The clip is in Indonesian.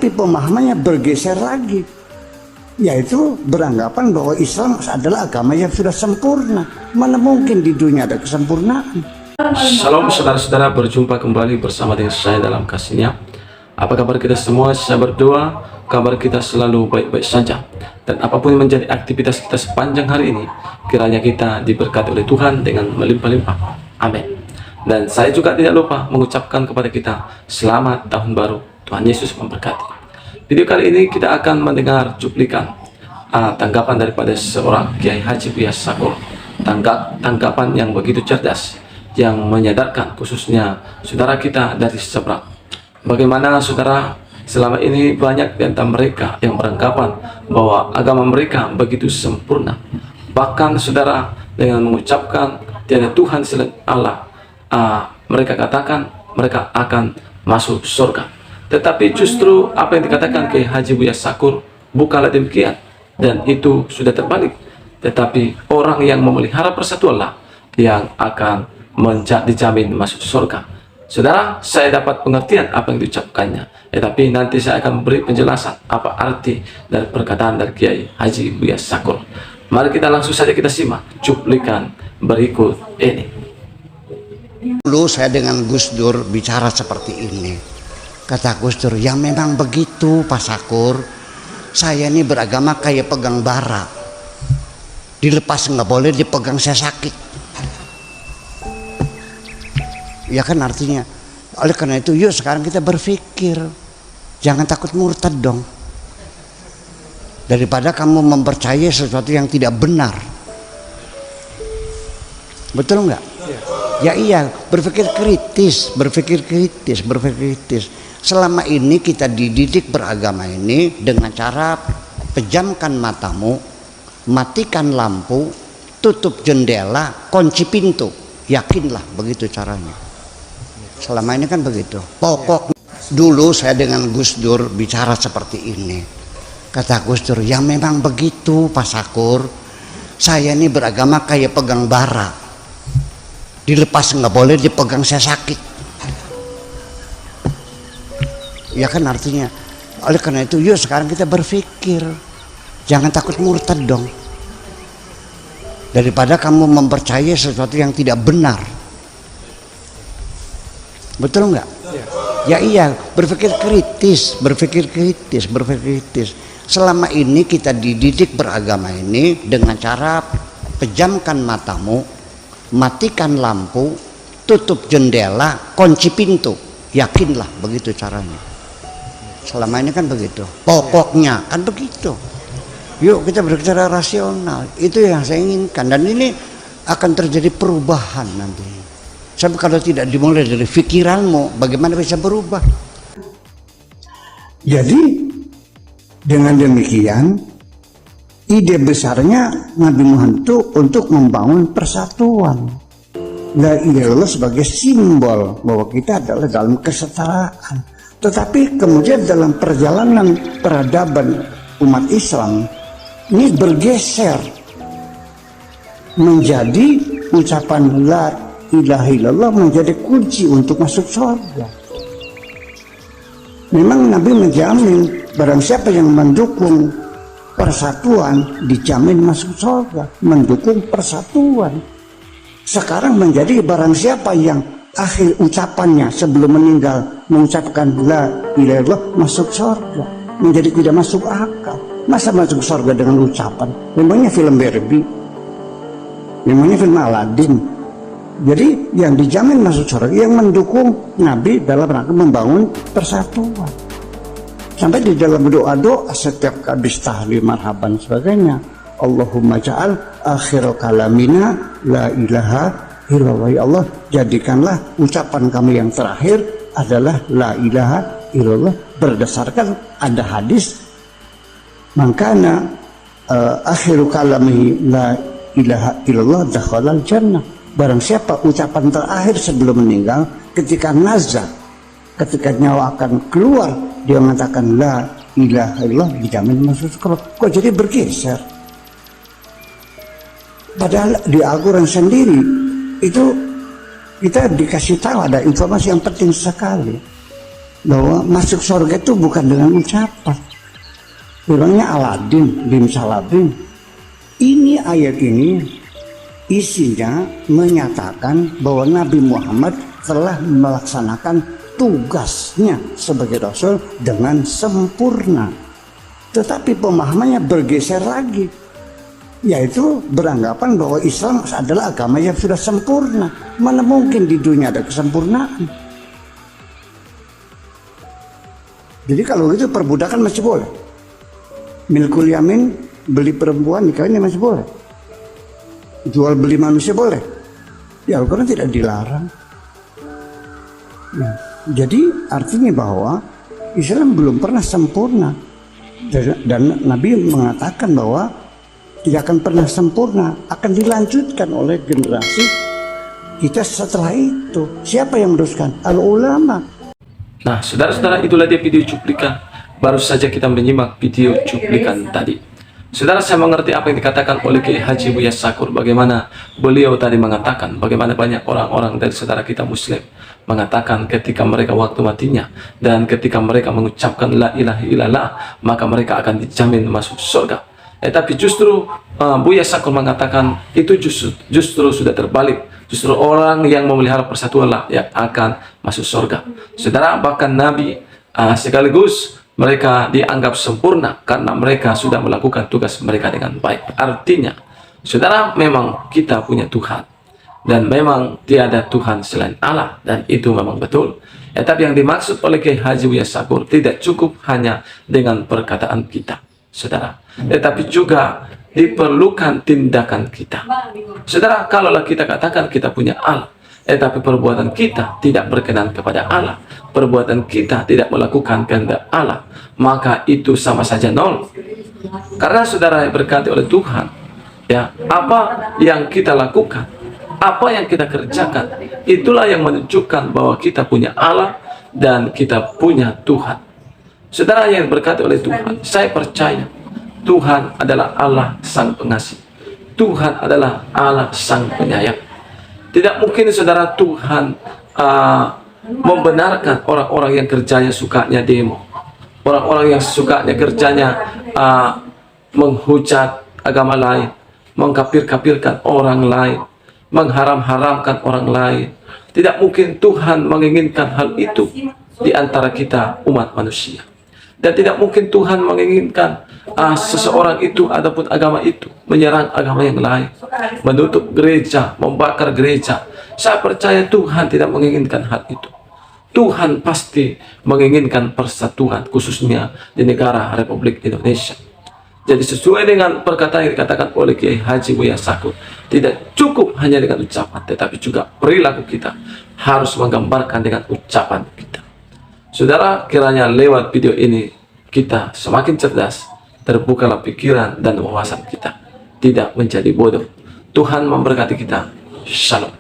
Tetapi pemahamannya bergeser lagi, yaitu beranggapan bahwa Islam adalah agama yang sudah sempurna. Mana mungkin di dunia ada kesempurnaan. Shalom saudara-saudara, berjumpa kembali bersama dengan saya dalam kasihnya. Apa kabar kita semua? Saya berdoa kabar kita selalu baik-baik saja. Dan apapun yang menjadi aktivitas kita sepanjang hari ini, kiranya kita diberkati oleh Tuhan dengan melimpah-limpah. Amin. Dan saya juga tidak lupa mengucapkan kepada kita selamat tahun baru. Tuhan Yesus memberkati. Video kali ini kita akan mendengar cuplikan tanggapan daripada seorang Kiai Haji Buya Sakur. Tanggapan yang begitu cerdas, yang menyadarkan khususnya saudara kita dari seberang. Bagaimana saudara, selama ini banyak di antara mereka yang beranggapan bahwa agama mereka begitu sempurna. Bahkan saudara, dengan mengucapkan tiada Tuhan selain Allah, mereka katakan mereka akan masuk surga. Tetapi justru apa yang dikatakan Kiai Haji Buya Sakur bukanlah demikian, dan itu sudah terbalik. Tetapi orang yang memelihara persatuanlah yang akan dijamin masuk surga. Saudara, saya dapat pengertian apa yang diucapkannya, tetapi nanti saya akan beri penjelasan apa arti dari perkataan dari Kiai Haji Buya Sakur. Mari kita langsung saja kita simak cuplikan berikut ini. Dulu saya dengan Gus Dur bicara seperti ini. Kata Gus Dur, ya memang begitu Pak Sakur. Saya ini beragama kayak pegang bara. Dilepas nggak boleh, dipegang saya sakit. Ya kan artinya. Oleh karena itu yuk sekarang kita berpikir. Jangan takut murtad dong. Daripada kamu mempercayai sesuatu yang tidak benar. Betul nggak? Ya iya, berpikir kritis. Selama ini kita dididik beragama ini dengan cara pejamkan matamu, matikan lampu, tutup jendela, kunci pintu. Yakinlah begitu caranya. Selama ini kan begitu. Pokok dulu saya dengan Gus Dur bicara seperti ini. Kata Gus Dur, ya memang begitu Pak Sakur. Saya ini beragama kayak pegang bara. Dilepas nggak boleh, dipegang saya sakit. Ya kan artinya. Oleh karena itu yuk sekarang kita berpikir. Jangan takut murtad dong. Daripada kamu mempercayai sesuatu yang tidak benar. Betul nggak? Ya iya, berpikir kritis. Selama ini kita dididik beragama ini dengan cara pejamkan matamu, matikan lampu, tutup jendela, kunci pintu. Yakinlah begitu caranya. Selama ini kan begitu. Pokoknya kan begitu. Yuk kita berbicara rasional. Itu yang saya inginkan. Dan ini akan terjadi perubahan nanti. Sebab kalau tidak dimulai dari pikiranmu, bagaimana bisa berubah? Jadi dengan demikian, ide besarnya Nabi Muhammad itu untuk membangun persatuan. La ilaha illallah sebagai simbol bahwa kita adalah dalam kesetaraan. Tetapi kemudian dalam perjalanan peradaban umat Islam ini bergeser menjadi ucapan la ilaha illallah menjadi kunci untuk masuk surga. Memang Nabi menjamin barang siapa yang mendukung persatuan dijamin masuk surga, mendukung persatuan. Sekarang menjadi barang siapa yang akhir ucapannya sebelum meninggal mengucapkan la ilaha illallah masuk surga, menjadi tidak masuk akal. Masa masuk surga dengan ucapan? Memangnya film Barbie? Memangnya film Aladdin? Jadi yang dijamin masuk surga yang mendukung Nabi dalam rangka membangun persatuan. Sampai di dalam doa-doa setiap habis tahlil marhaban sebagainya, Allahumma ja'al akhir kalamina la ilaha illallah. Ya Allah, jadikanlah ucapan kami yang terakhir adalah la ilaha illallah, berdasarkan ada hadis mangkana akhiru kalamihi la ilaha illallah dakhalal jannah. Barang siapa ucapan terakhir sebelum meninggal ketika nazar, ketika nyawa akan keluar, dia mengatakan la ilaha illallah, dijamin masuk surga. Kok jadi bergeser? Padahal di Al-Quran sendiri itu kita dikasih tahu ada informasi yang penting sekali. bahwa masuk surga itu bukan dengan ucapan. Bilangnya Aladin, Bim Salabim. Ini ayat ini isinya menyatakan bahwa Nabi Muhammad telah melaksanakan tugasnya sebagai Rasul dengan sempurna. Tetapi pemahamannya bergeser lagi, yaitu beranggapan bahwa Islam adalah agama yang sudah sempurna. Mana mungkin di dunia ada kesempurnaan. Jadi kalau itu perbudakan masih boleh. Milkul yamin, beli perempuan nikahin masih boleh. Jual beli manusia boleh. Di Al-Quran tidak dilarang. Nah, jadi artinya bahwa Islam belum pernah sempurna. Dan Nabi mengatakan bahwa tidak akan pernah sempurna, akan dilanjutkan oleh generasi kita setelah itu. Siapa yang meneruskan? Al-ulama. Nah, saudara-saudara, itulah dia video cuplikan. Baru saja kita menyimak video cuplikan tadi. Saudara, saya mengerti apa yang dikatakan oleh Kiai Haji Buya Sakur. Bagaimana beliau tadi mengatakan, bagaimana banyak orang-orang dari saudara kita Muslim mengatakan ketika mereka waktu matinya dan ketika mereka mengucapkan la ilaha illallah, maka mereka akan dijamin masuk surga. Tapi justru Buya Sakur mengatakan itu justru sudah terbalik. Justru orang yang memelihara persatuan lah yang akan masuk surga. Saudara, bahkan Nabi sekaligus mereka dianggap sempurna karena mereka sudah melakukan tugas mereka dengan baik. Artinya, saudara, memang kita punya Tuhan dan memang tiada Tuhan selain Allah, dan itu memang betul. Tapi yang dimaksud oleh Kiai Haji Buya Sakur tidak cukup hanya dengan perkataan kita, saudara, tetapi juga diperlukan tindakan kita. Saudara, kalaulah kita katakan kita punya Allah, tapi perbuatan kita tidak berkenan kepada Allah, perbuatan kita tidak melakukan kehendak Allah, maka itu sama saja nol. Karena saudara berkati oleh Tuhan, ya, apa yang kita lakukan, apa yang kita kerjakan, itulah yang menunjukkan bahwa kita punya Allah dan kita punya Tuhan. Saudara yang berkati oleh Tuhan, saya percaya Tuhan adalah Allah Sang Pengasih. Tuhan adalah Allah Sang Penyayang. Tidak mungkin saudara Tuhan membenarkan orang-orang yang kerjanya sukanya demo, orang-orang yang sukanya kerjanya menghujat agama lain, mengkafir-kafirkan orang lain, mengharam-haramkan orang lain. Tidak mungkin Tuhan menginginkan hal itu di antara kita umat manusia. Dan tidak mungkin Tuhan menginginkan seseorang itu ataupun agama itu menyerang agama yang lain, menutup gereja, membakar gereja. Saya percaya Tuhan tidak menginginkan hal itu. Tuhan pasti menginginkan persatuan, khususnya di negara Republik Indonesia. Jadi sesuai dengan perkataan yang dikatakan oleh Kiai Haji Buya Sakur, tidak cukup hanya dengan ucapan, tetapi juga perilaku kita harus menggambarkan dengan ucapan kita. Saudara, kiranya lewat video ini kita semakin cerdas, terbukalah pikiran dan wawasan kita, tidak menjadi bodoh. Tuhan memberkati kita. Shalom.